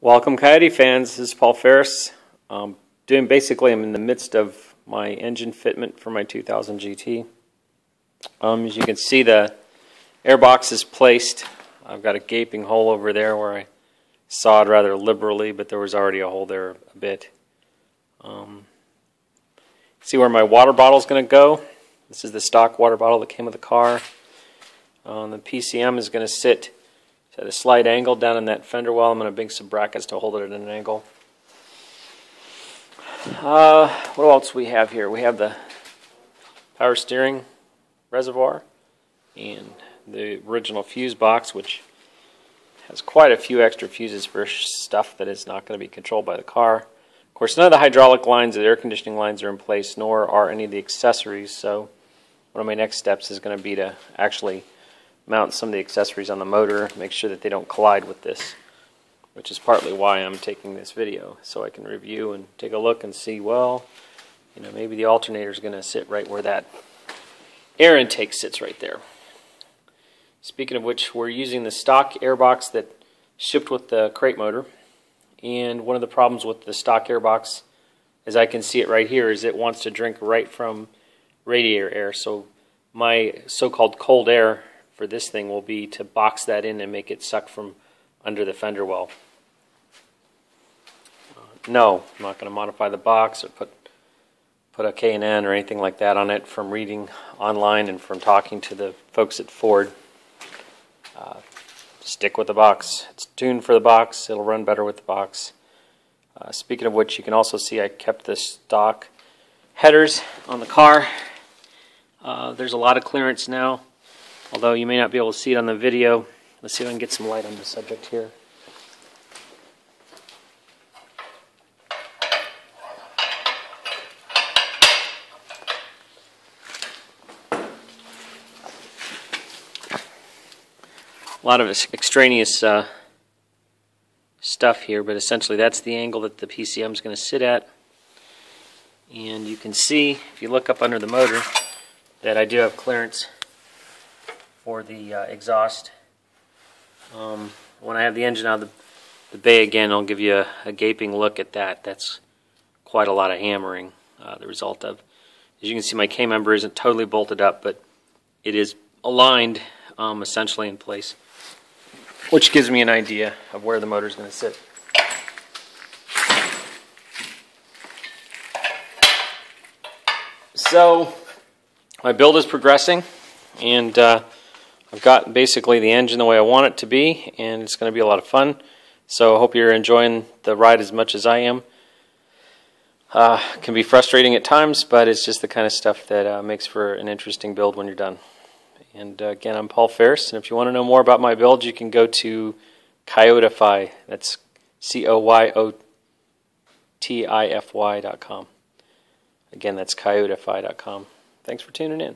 Welcome, Coyote fans. This is Paul Ferris. I'm in the midst of my engine fitment for my 2000 GT. As you can see, the air box is placed. I've got a gaping hole over there where I sawed rather liberally, but there was already a hole there a bit. See where my water bottle is going to go. This is the stock water bottle that came with the car. The PCM is going to sit at a slight angle down in that fender well. I'm going to bring some brackets to hold it at an angle. What else we have here? We have the power steering reservoir and the original fuse box, which has quite a few extra fuses for stuff that is not going to be controlled by the car. Of course, none of the hydraulic lines or the air conditioning lines are in place, nor are any of the accessories, so one of my next steps is going to be to actually mount some of the accessories on the motor, make sure that they don't collide with this, which is partly why I'm taking this video, so I can review and take a look and see, well, maybe the alternator is going to sit right where that air intake sits right there. Speaking of which, we're using the stock air box that shipped with the crate motor, and one of the problems with the stock air box, as I can see it right here, is it wants to drink right from radiator air. So my so-called cold air for this thing will be to box that in and make it suck from under the fender well. No, I'm not going to modify the box or put a K&N or anything like that on it from reading online and from talking to the folks at Ford. Stick with the box. It's tuned for the box. It'll run better with the box. Speaking of which, you can also see I kept the stock headers on the car. There's a lot of clearance now, although you may not be able to see it on the video. Let's see if I can get some light on the subject here. A lot of extraneous stuff here, but essentially that's the angle that the PCM is going to sit at. And you can see, if you look up under the motor, that I do have clearance for the exhaust. When I have the engine out of the bay again, I'll give you a gaping look at that. That's quite a lot of hammering, the result of. As you can see, my K-member isn't totally bolted up, but it is aligned essentially in place, which gives me an idea of where the motor is going to sit. So my build is progressing, and I've got basically the engine the way I want it to be, and it's going to be a lot of fun. So I hope you're enjoying the ride as much as I am. It can be frustrating at times, but it's just the kind of stuff that makes for an interesting build when you're done. And again, I'm Paul Ferris, and if you want to know more about my build, you can go to Coyotify. That's Coyotify.com. Again, that's Coyotify.com. Thanks for tuning in.